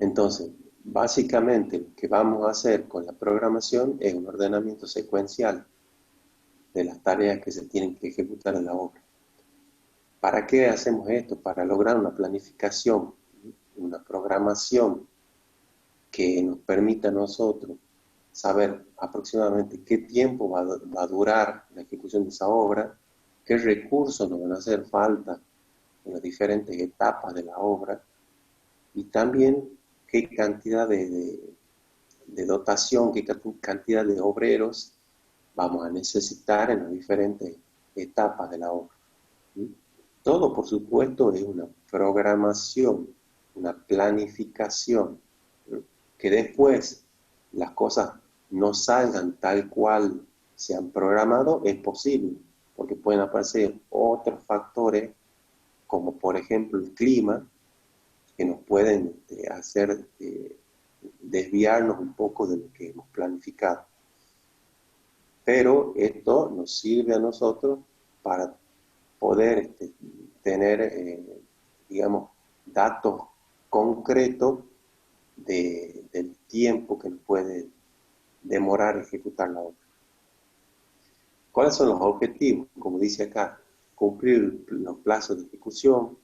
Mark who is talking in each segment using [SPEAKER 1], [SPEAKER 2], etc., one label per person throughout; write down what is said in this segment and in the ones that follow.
[SPEAKER 1] Entonces, básicamente lo que vamos a hacer con la programación es un ordenamiento secuencial de las tareas que se tienen que ejecutar en la obra. ¿Para qué hacemos esto? Para lograr una planificación, una programación que nos permita a nosotros saber aproximadamente qué tiempo va a durar la ejecución de esa obra, qué recursos nos van a hacer falta en las diferentes etapas de la obra y también qué cantidad de dotación, qué cantidad de obreros vamos a necesitar en las diferentes etapas de la obra. ¿Sí? Todo, por supuesto, es una programación, una planificación, ¿sí? Que después las cosas no salgan tal cual se han programado, es posible, porque pueden aparecer otros factores, como por ejemplo el clima, que nos pueden hacer desviarnos un poco de lo que hemos planificado. Pero esto nos sirve a nosotros para poder tener, digamos, datos concretos del tiempo que nos puede demorar ejecutar la obra. ¿Cuáles son los objetivos? Como dice acá, cumplir los plazos de ejecución,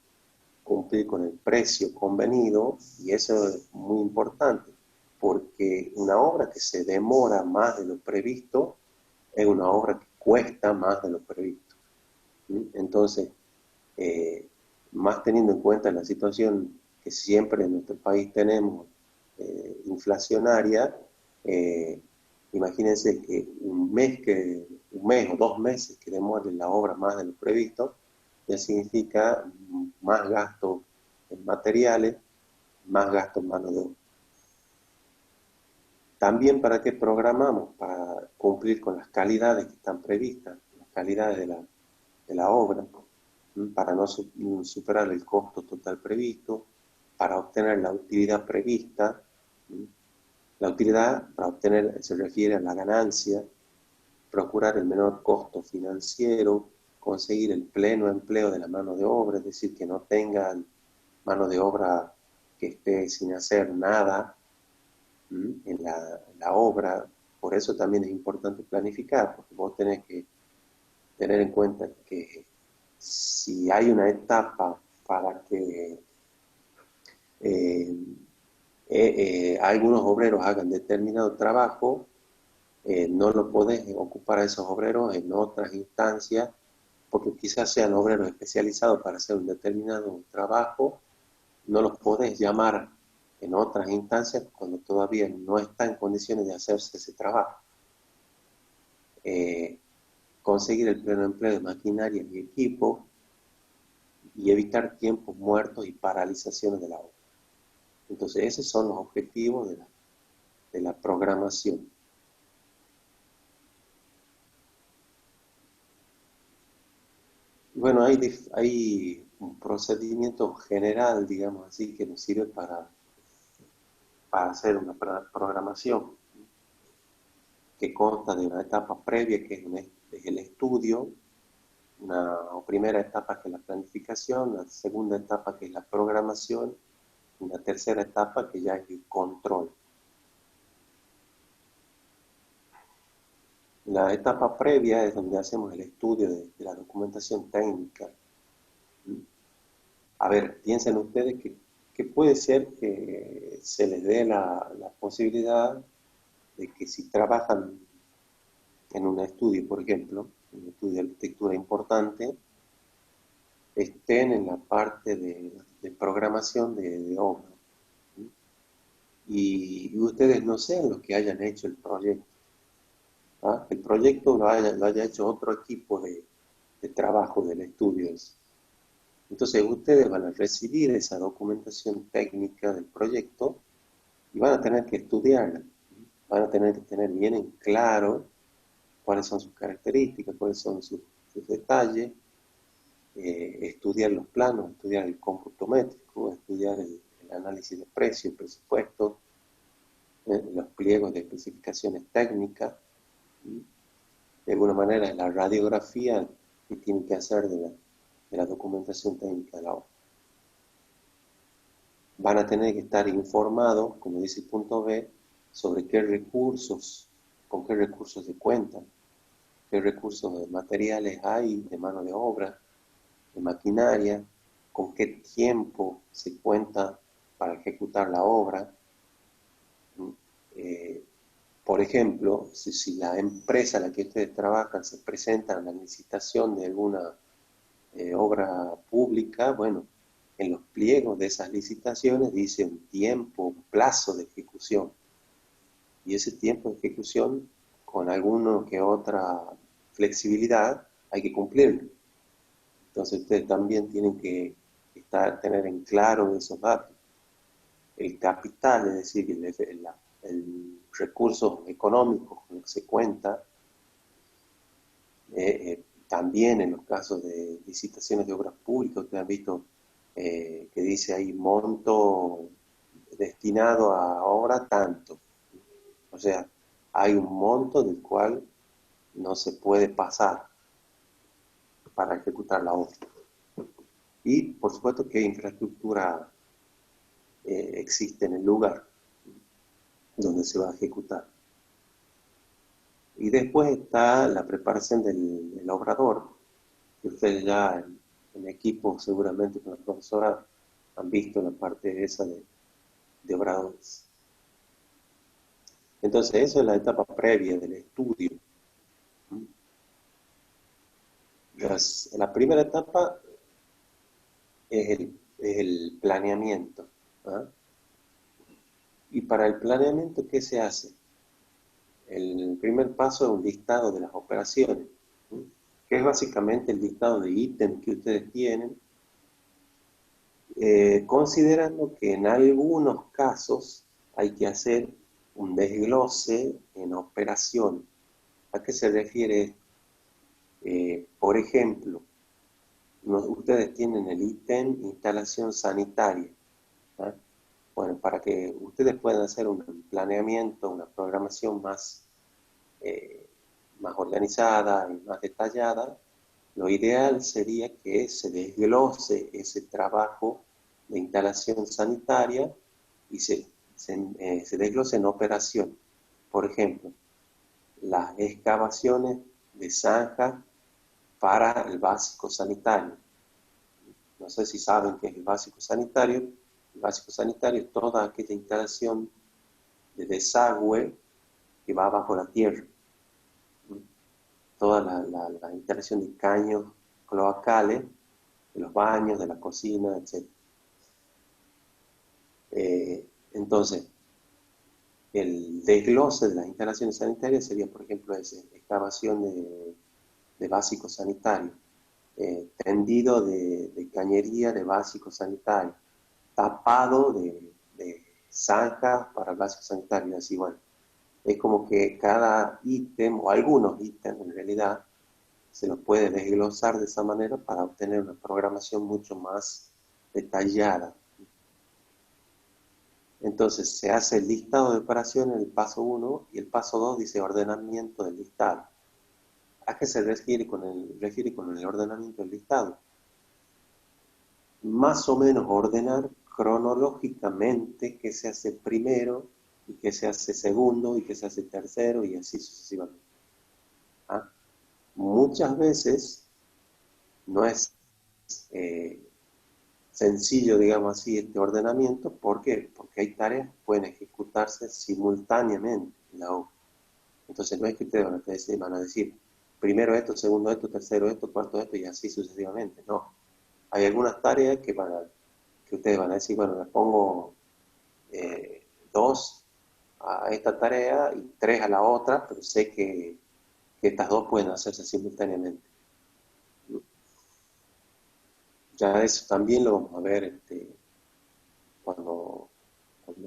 [SPEAKER 1] cumplir con el precio convenido, y eso es muy importante, porque una obra que se demora más de lo previsto es una obra que cuesta más de lo previsto. ¿Sí? Entonces, más teniendo en cuenta la situación que siempre en nuestro país tenemos, inflacionaria, eh, imagínense que un mes o 2 meses que demore la obra más de lo previsto, ya significa más gasto en materiales, más gasto en mano de obra. También para qué programamos, para cumplir con las calidades que están previstas, las calidades de la obra, para no superar el costo total previsto, para obtener la utilidad prevista. La utilidad para obtener se refiere a la ganancia, procurar el menor costo financiero, conseguir el pleno empleo de la mano de obra, es decir, que no tengan mano de obra que esté sin hacer nada en la obra. Por eso también es importante planificar, porque vos tenés que tener en cuenta que si hay una etapa para que algunos obreros hagan determinado trabajo, no lo podés ocupar a esos obreros en otras instancias, porque quizás sean obreros especializados para hacer un determinado trabajo, no los podés llamar en otras instancias cuando todavía no está en condiciones de hacerse ese trabajo. Conseguir el pleno empleo de maquinaria y equipo y evitar tiempos muertos y paralizaciones de la obra. Entonces, esos son los objetivos de la programación. Bueno, hay un procedimiento general, digamos así, que nos sirve para hacer una programación que consta de una etapa previa, que es el estudio, una primera etapa que es la planificación, la segunda etapa que es la programación, y la tercera etapa que ya es el control. La etapa previa es donde hacemos el estudio de la documentación técnica. A ver, piensen ustedes que puede ser que se les dé la posibilidad de que si trabajan en un estudio, por ejemplo, un estudio de arquitectura importante, estén en la parte de programación de obra. Y ustedes no sean los que hayan hecho el proyecto. ¿Ah? El proyecto lo haya hecho otro equipo de trabajo del estudio. Entonces ustedes van a recibir esa documentación técnica del proyecto y van a tener que estudiarla. Van a tener que tener bien en claro cuáles son sus características, cuáles son sus detalles, estudiar los planos, estudiar el cómputo métrico, estudiar el análisis de precios, presupuestos, los pliegos de especificaciones técnicas. De alguna manera es la radiografía que tienen que hacer de la documentación técnica de la obra. van a tener que estar informados, como dice el punto B, sobre qué recursos, con qué recursos se cuentan, qué recursos de materiales hay, de mano de obra, de maquinaria, con qué tiempo se cuenta para ejecutar la obra. Eh, por ejemplo, si la empresa a la que ustedes trabajan se presenta en la licitación de alguna obra pública, bueno, en los pliegos de esas licitaciones dice un tiempo, un plazo de ejecución. Y ese tiempo de ejecución, con alguna que otra flexibilidad, hay que cumplirlo. Entonces ustedes también tienen que tener en claro esos datos. El capital, es decir, el recurso económico con el que se cuenta, también en los casos de licitaciones de obras públicas, ustedes han visto que dice ahí monto destinado a obra tanto. O sea, hay un monto del cual no se puede pasar para ejecutar la obra. Y por supuesto que infraestructura existe en el lugar donde se va a ejecutar. Y después está la preparación del obrador, que ustedes ya en equipo seguramente con la profesora han visto la parte esa de obradores. Entonces eso es la etapa previa del estudio. La primera etapa es el planeamiento. ¿Ah? Y para el planeamiento, ¿qué se hace? El primer paso es un listado de las operaciones, ¿sí? Que es básicamente el listado de ítems que ustedes tienen, considerando que en algunos casos hay que hacer un desglose en operación. ¿A qué se refiere esto? Por ejemplo, ustedes tienen el ítem instalación sanitaria. ¿Ah? Bueno, para que ustedes puedan hacer un planeamiento, una programación eh, más organizada y más detallada, lo ideal sería que se desglose ese trabajo de instalación sanitaria y se desglose en operación. Por ejemplo, las excavaciones de zanja para el básico sanitario. No sé si saben qué es el básico sanitario. El básico sanitario es toda aquella instalación de desagüe que va bajo la tierra. Toda la instalación de caños cloacales, de los baños, de la cocina, etc. Entonces, el desglose de las instalaciones sanitarias sería, por ejemplo, excavación de básico sanitario, tendido de cañería de básico sanitario, tapado de zanjas para el básico sanitario, así bueno. Es como que cada ítem, o algunos ítems en realidad, se los puede desglosar de esa manera para obtener una programación mucho más detallada. Entonces se hace el listado de operaciones en el paso 1 y el paso 2 dice ordenamiento del listado. ¿A qué se refiere con el ordenamiento del listado? Más o menos ordenar cronológicamente qué se hace primero y qué se hace segundo y qué se hace tercero y así sucesivamente. ¿Ah? Muchas veces no es sencillo, digamos así, este ordenamiento. ¿Por qué? Porque hay tareas que pueden ejecutarse simultáneamente en la obra. Entonces no es que ustedes van a decir primero esto, segundo esto, tercero esto, cuarto esto y así sucesivamente. No. Hay algunas tareas que ustedes van a decir, bueno, les pongo 2 a esta tarea y 3 a la otra, pero sé que estas dos pueden hacerse simultáneamente. Ya eso también lo vamos a ver cuando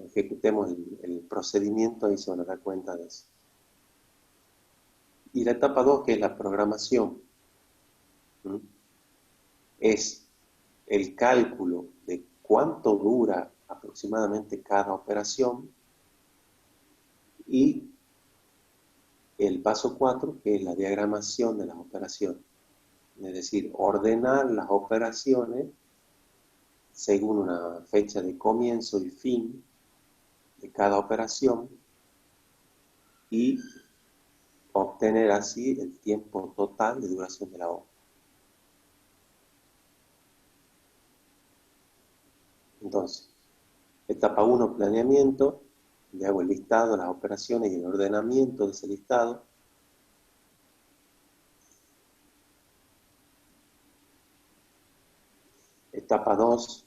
[SPEAKER 1] ejecutemos el procedimiento, ahí se van a dar cuenta de eso. Y la etapa 2, que es la programación, ¿sí? Es el cálculo de cuánto dura aproximadamente cada operación y el paso 4, que es la diagramación de las operaciones. Es decir, ordenar las operaciones según una fecha de comienzo y fin de cada operación y obtener así el tiempo total de duración de la obra. Entonces, etapa 1, planeamiento. Le hago el listado, las operaciones y el ordenamiento de ese listado. Etapa 2,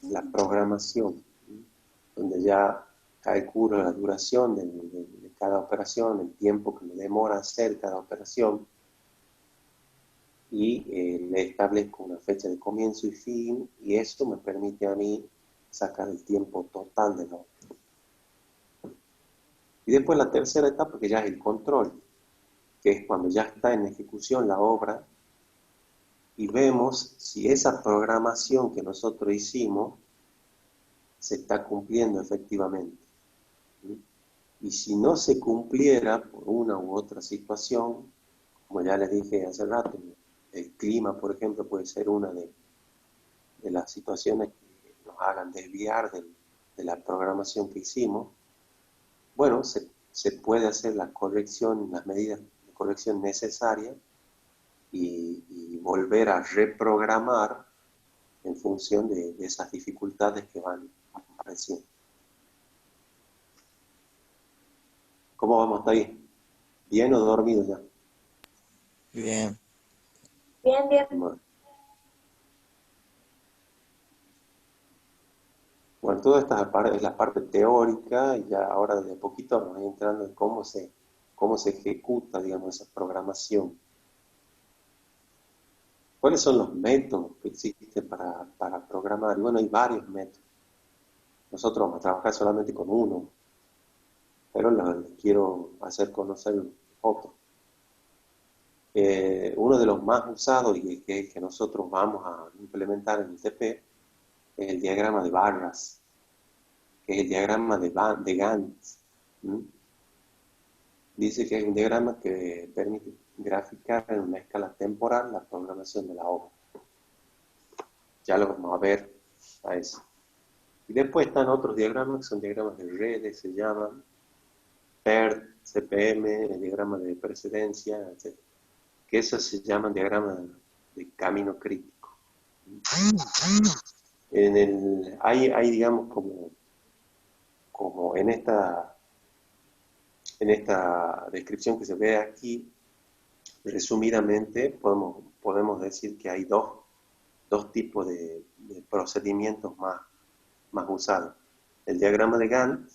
[SPEAKER 1] la programación, donde ya calculo la duración de cada operación, el tiempo que me demora hacer cada operación, y le establezco una fecha de comienzo y fin, y esto me permite a mí sacar el tiempo total de la obra. Y después la tercera etapa, que ya es el control, que es cuando ya está en ejecución la obra, y vemos si esa programación que nosotros hicimos se está cumpliendo efectivamente. Y si no se cumpliera por una u otra situación, como ya les dije hace rato, el clima, por ejemplo, puede ser una de las situaciones que nos hagan desviar de la programación que hicimos. Bueno, se puede hacer la corrección, las medidas de corrección necesarias y volver a reprogramar en función de esas dificultades que van apareciendo. ¿Cómo vamos hasta ahí? ¿Bien o dormido ya?
[SPEAKER 2] Bien.
[SPEAKER 3] Bien, bien.
[SPEAKER 1] Bueno, toda esta es la parte teórica, y ya ahora de a poquito vamos a ir entrando en cómo se ejecuta, digamos, esa programación. ¿Cuáles son los métodos que existen para programar? Y bueno, hay varios métodos. Nosotros vamos a trabajar solamente con uno, pero les quiero hacer conocer otro. Uno de los más usados y que nosotros vamos a implementar en el TP es el diagrama de barras, que es el diagrama de Gantt. Dice que es un diagrama que permite graficar en una escala temporal la programación de la obra. Ya lo vamos a ver a eso. Y después están otros diagramas, que son diagramas de redes, se llaman PERT, CPM, el diagrama de precedencia, etc. Que esos se llaman diagramas de camino crítico. Hay digamos, como en esta descripción que se ve aquí, resumidamente podemos decir que hay dos tipos de procedimientos más usados: el diagrama de Gantt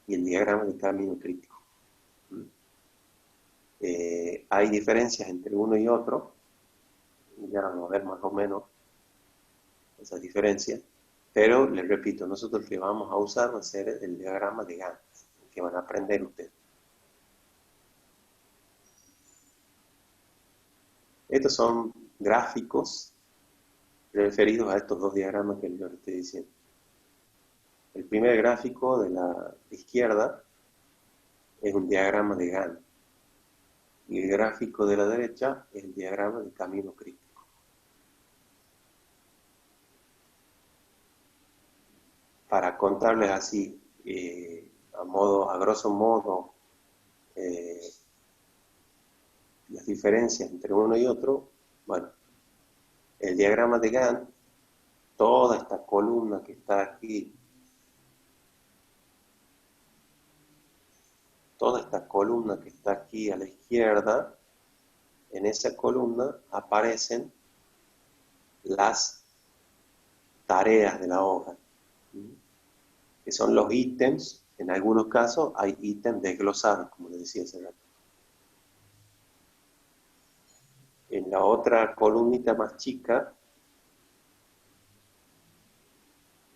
[SPEAKER 1] y el diagrama de camino crítico. Hay diferencias entre uno y otro, y ya vamos a ver más o menos esas diferencias, pero les repito, nosotros lo que vamos a usar va a ser el diagrama de Gantt, que van a aprender ustedes. Estos son gráficos referidos a estos dos diagramas que yo les estoy diciendo. El primer gráfico de la izquierda es un diagrama de Gantt, y el gráfico de la derecha es el diagrama de camino crítico. Para contarles así, a grosso modo, las diferencias entre uno y otro, bueno, el diagrama de Gantt, toda esta columna que está aquí, a la izquierda, en esa columna aparecen las tareas de la obra, que son los ítems. En algunos casos hay ítems desglosados, como les decía hace rato. En la otra columnita más chica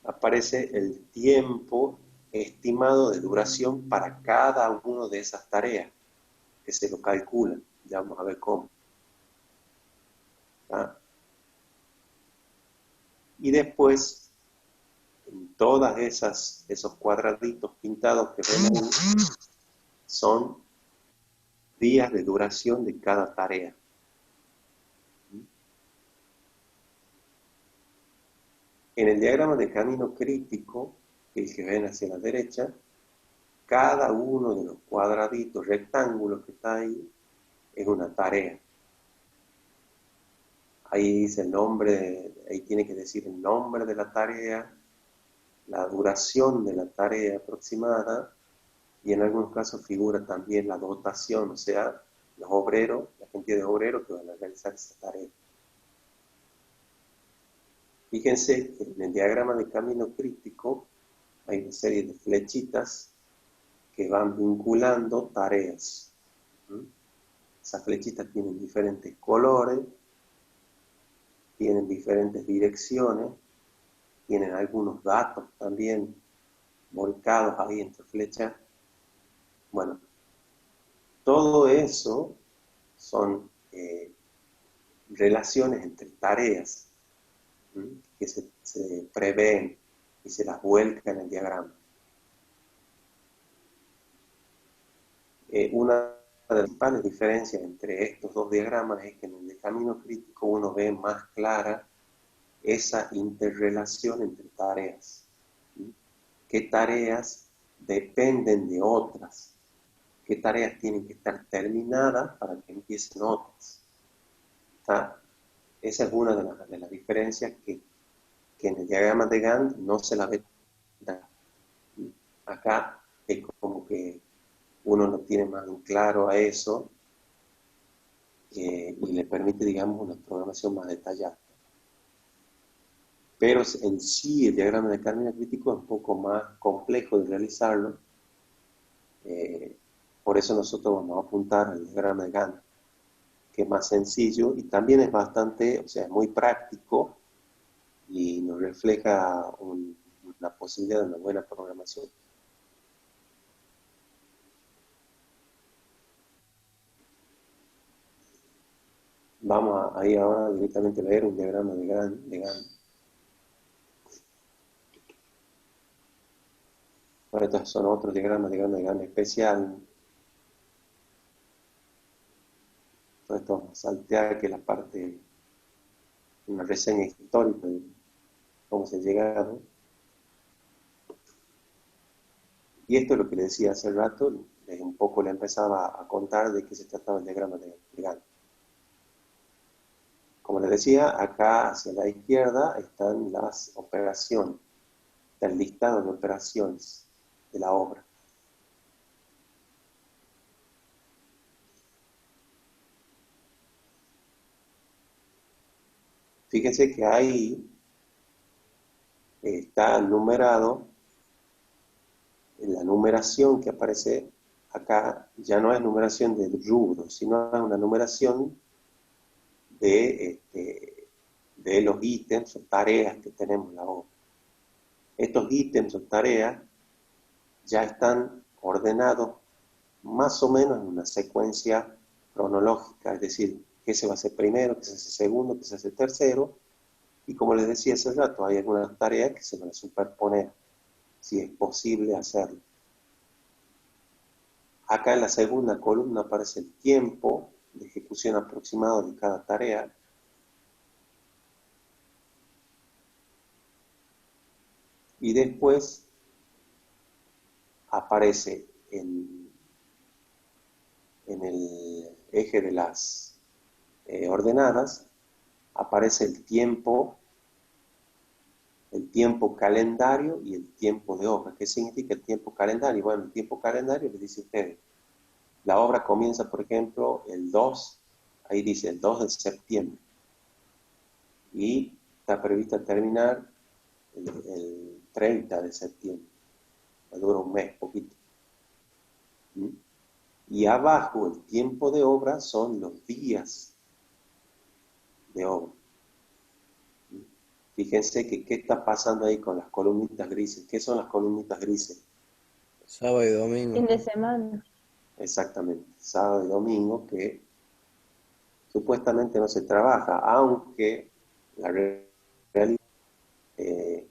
[SPEAKER 1] aparece el tiempo estimado de duración para cada una de esas tareas, que se lo calcula. Ya vamos a ver cómo. ¿Ah? Y después, en todas esos cuadraditos pintados que ven ahí, son días de duración de cada tarea. En el diagrama de camino crítico, el que ven hacia la derecha, cada uno de los cuadraditos, rectángulos que está ahí, es una tarea. Ahí dice el nombre, ahí tiene que decir el nombre de la tarea, la duración de la tarea aproximada, y en algunos casos figura también la dotación, o sea, los obreros, la cantidad de obreros que van a realizar esa tarea. Fíjense que en el diagrama de camino crítico hay una serie de flechitas que van vinculando tareas. Esas flechitas tienen diferentes colores, tienen diferentes direcciones, tienen algunos datos también volcados ahí entre flechas. Bueno, todo eso son relaciones entre tareas que se prevén y se las vuelca en el diagrama. Una de las principales diferencias entre estos dos diagramas es que en el de camino crítico uno ve más clara esa interrelación entre tareas. ¿Qué tareas dependen de otras? ¿Qué tareas tienen que estar terminadas para que empiecen otras? Esa es una de las diferencias que en el diagrama de Gantt no se la ve. Acá es como que uno lo tiene más en claro a eso y le permite, digamos, una programación más detallada. Pero en sí el diagrama de camino crítico es un poco más complejo de realizarlo. Por eso nosotros vamos a apuntar al diagrama de Gantt, que es más sencillo y también es bastante, o sea, es muy práctico y nos refleja la posibilidad de una buena programación. Vamos a ir ahora directamente a ver un diagrama de Gantt. Bueno, estos son otros diagramas de Gantt especial. Todo esto vamos a saltear, que es la parte, una reseña histórica de cómo se ha llegado. Y esto es lo que le decía hace rato, un poco le empezaba a contar de qué se trataba el diagrama de Gantt. Como les decía, acá hacia la izquierda están las operaciones, está el listado de operaciones de la obra. Fíjense que ahí está numerado, la numeración que aparece acá ya no es numeración de rubro, sino es una numeración de los ítems o tareas que tenemos en la obra. Estos ítems o tareas ya están ordenados más o menos en una secuencia cronológica, es decir, qué se va a hacer primero, qué se hace segundo, qué se hace tercero, y como les decía hace rato, hay algunas tareas que se van a superponer, si es posible hacerlo. Acá en la segunda columna aparece el tiempo de ejecución aproximado de cada tarea. Y después aparece en el eje de las ordenadas, aparece el tiempo calendario y el tiempo de obra. ¿Qué significa el tiempo calendario? Bueno, el tiempo calendario les dice a ustedes, la obra comienza, por ejemplo, el 2, ahí dice el 2 de septiembre, y está prevista terminar el 30 de septiembre, dura un mes, poquito. Y abajo el tiempo de obra son los días de obra. Fíjense que qué está pasando ahí con las columnitas grises. ¿Qué son las columnitas grises?
[SPEAKER 2] Sábado y domingo.
[SPEAKER 3] Fin de semana.
[SPEAKER 1] Exactamente, sábado y domingo, que supuestamente no se trabaja, aunque la realidad, el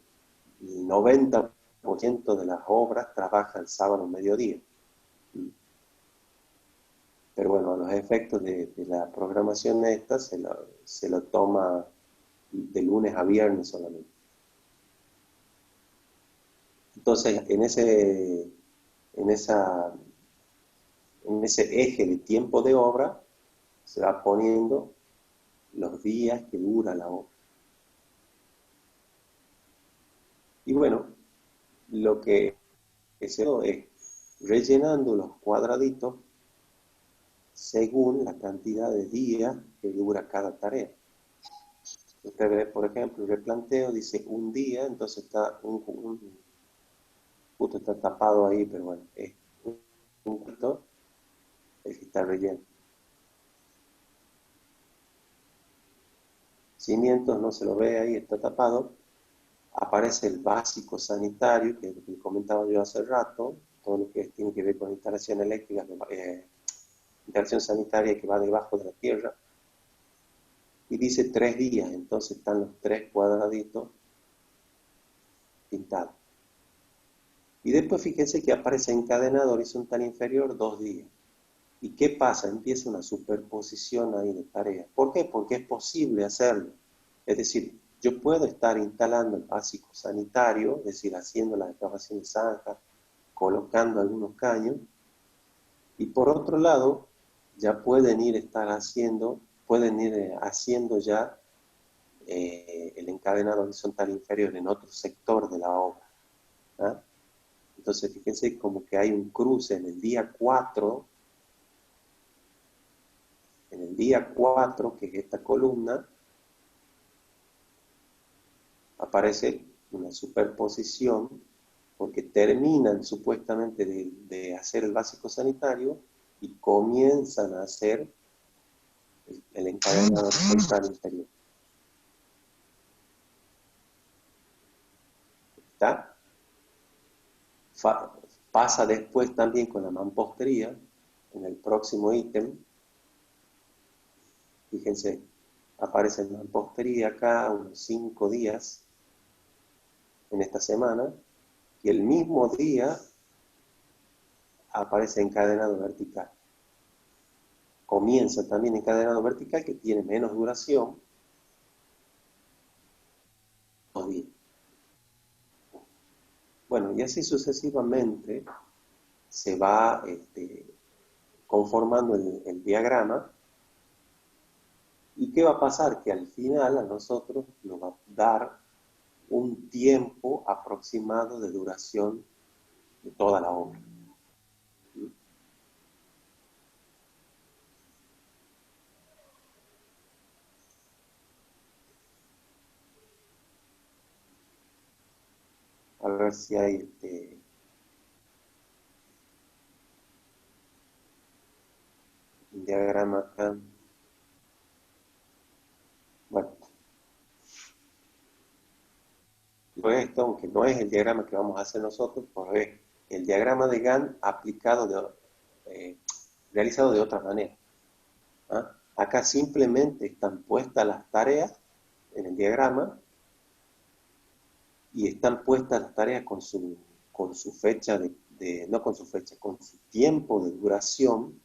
[SPEAKER 1] 90% de las obras trabajan sábado mediodía. Pero bueno, a los efectos de la programación esta se lo toma de lunes a viernes solamente. Entonces, en ese eje de tiempo de obra, se va poniendo los días que dura la obra. Y bueno, lo que se es rellenando los cuadraditos según la cantidad de días que dura cada tarea. Usted ve, por ejemplo, el replanteo dice un día, entonces está justo está tapado ahí, pero bueno, es un cuarto el que está relleno. Cimientos no se lo ve ahí, está tapado. Aparece el básico sanitario, que es lo que comentaba yo hace rato, todo lo que tiene que ver con instalación eléctrica, instalación sanitaria que va debajo de la tierra. Y dice 3 días, entonces están los 3 cuadraditos pintados. Y después fíjense que aparece encadenado horizontal inferior 2 días. ¿Y qué pasa? Empieza una superposición ahí de tareas. ¿Por qué? Porque es posible hacerlo. Es decir, yo puedo estar instalando el básico sanitario, es decir, haciendo la excavación de zanja, colocando algunos caños, y por otro lado, ya pueden ir haciendo ya el encadenado horizontal inferior en otro sector de la obra. ¿Ah? Entonces, fíjense como que hay un cruce en el día 4, que es esta columna, aparece una superposición, porque terminan supuestamente de hacer el básico sanitario y comienzan a hacer el encadenado horizontal inferior. ¿Está? Pasa después también con la mampostería, en el próximo ítem. Fíjense, aparece en mampostería acá unos 5 días en esta semana, y el mismo día aparece encadenado vertical. Comienza también encadenado vertical, que tiene menos duración, 2 días. Bueno, y así sucesivamente se va conformando el diagrama. ¿Y qué va a pasar? Que al final a nosotros nos va a dar un tiempo aproximado de duración de toda la obra. A ver si hay un diagrama acá. Bueno, esto, aunque no es el diagrama que vamos a hacer nosotros, pues es el diagrama de Gantt aplicado, realizado de otra manera. ¿Ah? Acá simplemente están puestas las tareas en el diagrama y están puestas las tareas con su fecha no con su fecha, con su tiempo de duración,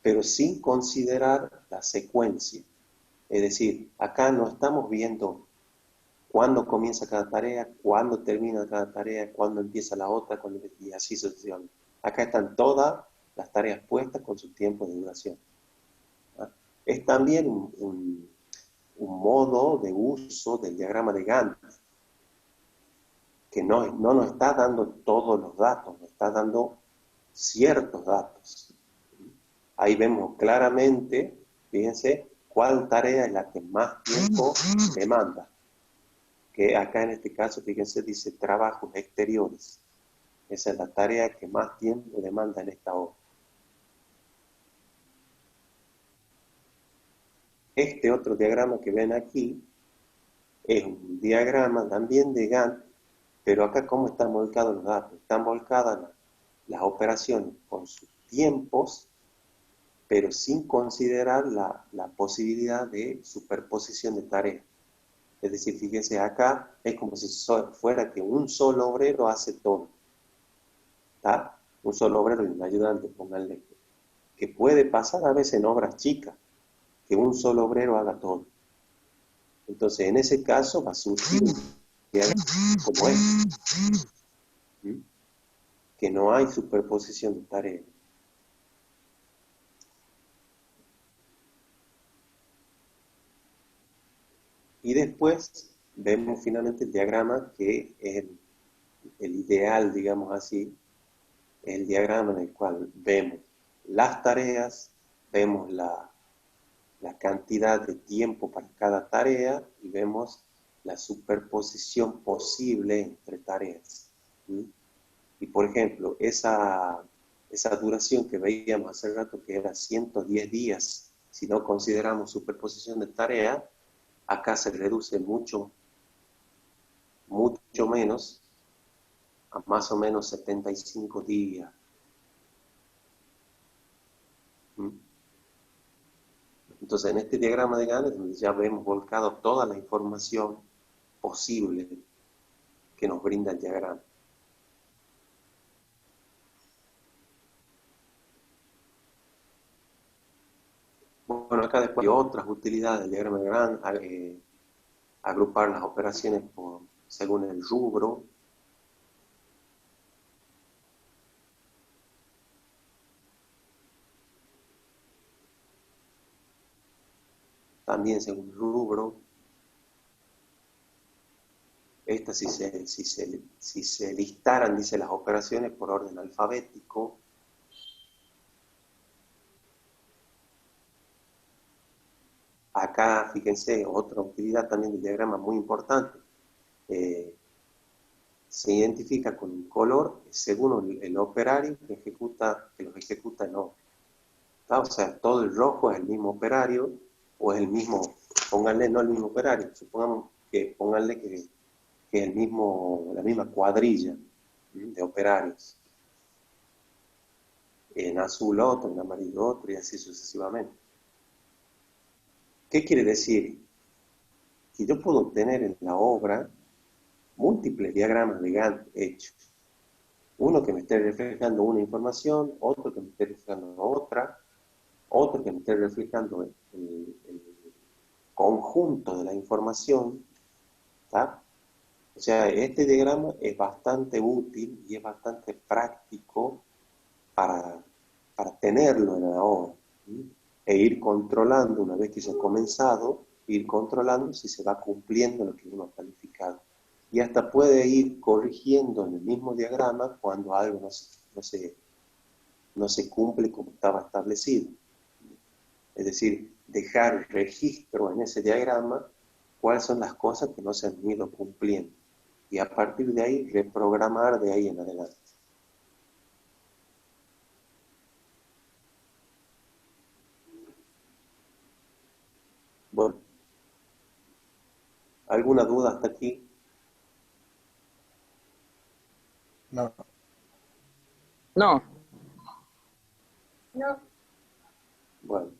[SPEAKER 1] pero sin considerar la secuencia. Es decir, acá no estamos viendo cuándo comienza cada tarea, cuándo termina cada tarea, cuándo empieza la otra, y así sucesivamente. Acá están todas las tareas puestas con su tiempo de duración. ¿Ah? Es también un modo de uso del diagrama de Gantt, que no nos está dando todos los datos, nos está dando ciertos datos. Ahí vemos claramente, fíjense, cuál tarea es la que más tiempo demanda. Que acá en este caso, fíjense, dice trabajos exteriores. Esa es la tarea que más tiempo demanda en esta obra. Este otro diagrama que ven aquí es un diagrama también de Gantt, pero acá cómo están volcados los datos. Están volcadas las operaciones con sus tiempos, pero sin considerar la posibilidad de superposición de tareas. Es decir, fíjense, acá es como si fuera que un solo obrero hace todo. ¿Está? Un solo obrero y un ayudante, pónganle. Que puede pasar a veces en obras chicas, que un solo obrero haga todo. Entonces, en ese caso va a surgir un diagrama como este. ¿Mm? Que no hay superposición de tareas. Y después vemos finalmente el diagrama que es el ideal, digamos así, es el diagrama en el cual vemos las tareas, vemos la cantidad de tiempo para cada tarea y vemos la superposición posible entre tareas. ¿Mm? Y por ejemplo, esa duración que veíamos hace rato, que era 110 días, si no consideramos superposición de tareas, acá se reduce mucho, mucho menos, a más o menos 75 días. ¿Mm? Entonces, en este diagrama de Gantt, donde ya vemos volcado toda la información posible que nos brinda el diagrama. Bueno, acá después hay otras utilidades del diagrama de Gantt, agrupar las operaciones según el rubro. También según el rubro. Estas si se listaran, dice, las operaciones por orden alfabético. Acá, fíjense, otra utilidad también del diagrama muy importante. Se identifica con un color según el operario que los ejecuta en obra. O sea, todo el rojo es el mismo operario, o es el mismo, pónganle no el mismo operario, supongamos que pónganle que es la misma cuadrilla de operarios. En azul otro, en amarillo otro, y así sucesivamente. ¿Qué quiere decir? Que yo puedo obtener en la obra múltiples diagramas de Gantt hechos. Uno que me esté reflejando una información, otro que me esté reflejando otra, otro que me esté reflejando el conjunto de la información. ¿Está? O sea, este diagrama es bastante útil y es bastante práctico para tenerlo en la obra. ¿Sí? E ir controlando, una vez que se ha comenzado, ir controlando si se va cumpliendo lo que uno ha planificado. Y hasta puede ir corrigiendo en el mismo diagrama cuando algo no se cumple como estaba establecido. Es decir, dejar registro en ese diagrama cuáles son las cosas que no se han ido cumpliendo. Y a partir de ahí, reprogramar de ahí en adelante. Bueno, ¿alguna duda hasta aquí?
[SPEAKER 2] No.
[SPEAKER 4] No.
[SPEAKER 3] No.
[SPEAKER 1] Bueno.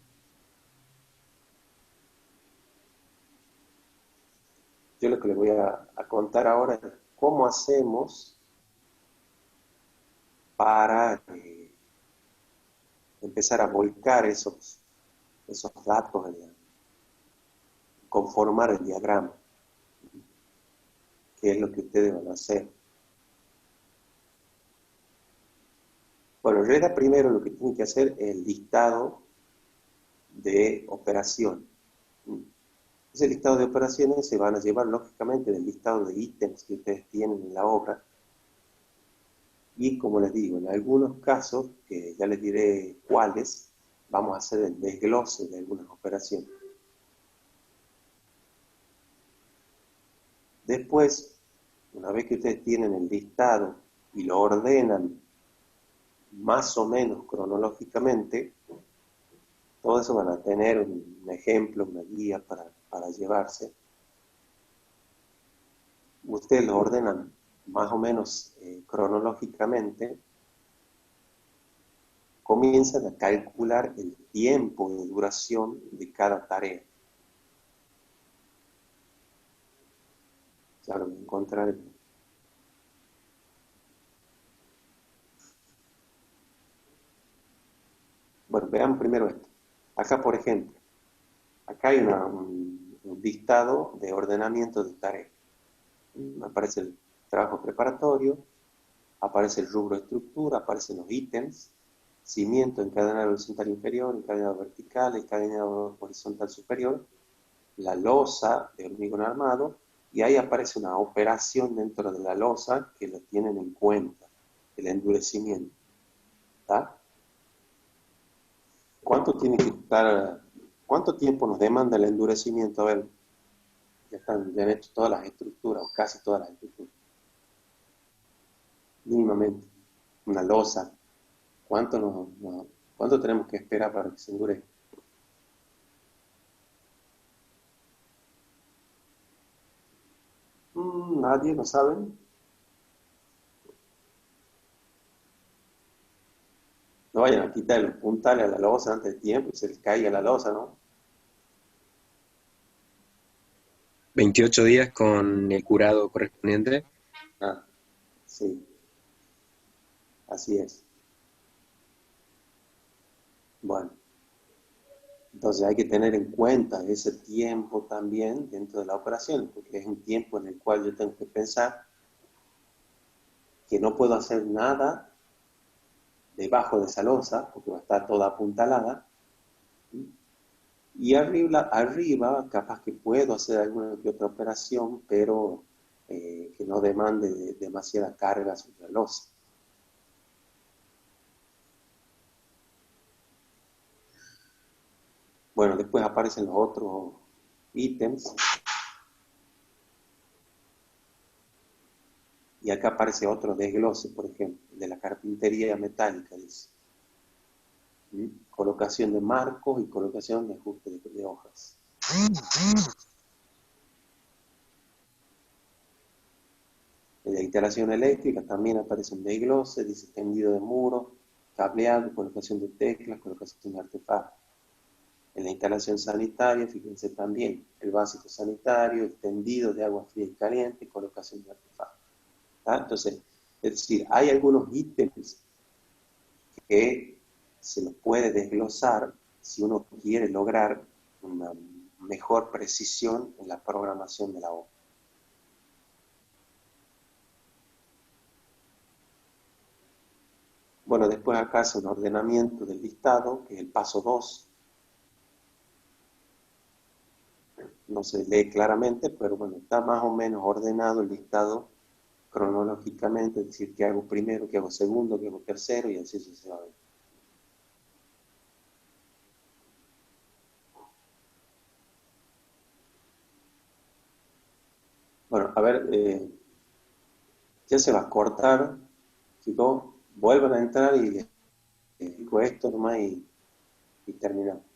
[SPEAKER 1] Yo lo que les voy a contar ahora es cómo hacemos para empezar a volcar esos datos, conformar el diagrama, que es lo que ustedes van a hacer. Bueno, en realidad primero lo que tienen que hacer es el listado de operaciones. Ese listado de operaciones se van a llevar lógicamente del listado de ítems que ustedes tienen en la obra. Y como les digo, en algunos casos, que ya les diré cuáles, vamos a hacer el desglose de algunas operaciones. Después, una vez que ustedes tienen el listado y lo ordenan más o menos cronológicamente, todo eso van a tener un ejemplo, una guía para llevarse. Ustedes lo ordenan más o menos cronológicamente, comienzan a calcular el tiempo de duración de cada tarea. Ya lo voy a encontrar. Bueno, veamos primero esto. Acá, por ejemplo, acá hay un listado de ordenamiento de tareas. Me aparece el trabajo preparatorio, aparece el rubro estructura, aparecen los ítems, cimiento encadenado horizontal inferior, encadenado vertical, encadenado horizontal superior, la losa de hormigón armado, y ahí aparece una operación dentro de la losa que lo tienen en cuenta, el endurecimiento. ¿Está? ¿Cuánto tiene que estar, cuánto tiempo nos demanda el endurecimiento? A ver, ya han hecho todas las estructuras, o casi todas las estructuras. Mínimamente, una losa. ¿Cuánto tenemos que esperar para que se endurezca? Nadie, ¿no saben? No vayan a quitar los puntales a la losa antes de tiempo y se les caiga la losa, ¿no?
[SPEAKER 5] 28 días con el curado correspondiente.
[SPEAKER 1] Ah, sí, así es. Bueno, entonces hay que tener en cuenta ese tiempo también dentro de la operación, porque es un tiempo en el cual yo tengo que pensar que no puedo hacer nada debajo de esa losa, porque va a estar toda apuntalada, y arriba capaz que puedo hacer alguna que otra operación, pero que no demande demasiada carga sobre la losa. Bueno, después aparecen los otros ítems. Y acá aparece otro desglose, por ejemplo, de la carpintería metálica, dice. Colocación de marcos y colocación de ajuste de hojas. En la instalación eléctrica también aparece un desglose, dice tendido de muro, cableado, colocación de teclas, colocación de artefactos. En la instalación sanitaria, fíjense también, el básico sanitario, el tendido de agua fría y caliente, colocación de artefactos. ¿Tá? Entonces, es decir, hay algunos ítems que se los puede desglosar si uno quiere lograr una mejor precisión en la programación de la obra. Bueno, después acá hace un ordenamiento del listado, que es el paso 2. No se lee claramente, pero bueno, está más o menos ordenado el listado cronológicamente, es decir, qué hago primero, qué hago segundo, qué hago tercero, y así sucesivamente. Bueno, a ver, ya se va a cortar, chicos, vuelvan a entrar y les explico esto nomás y terminamos.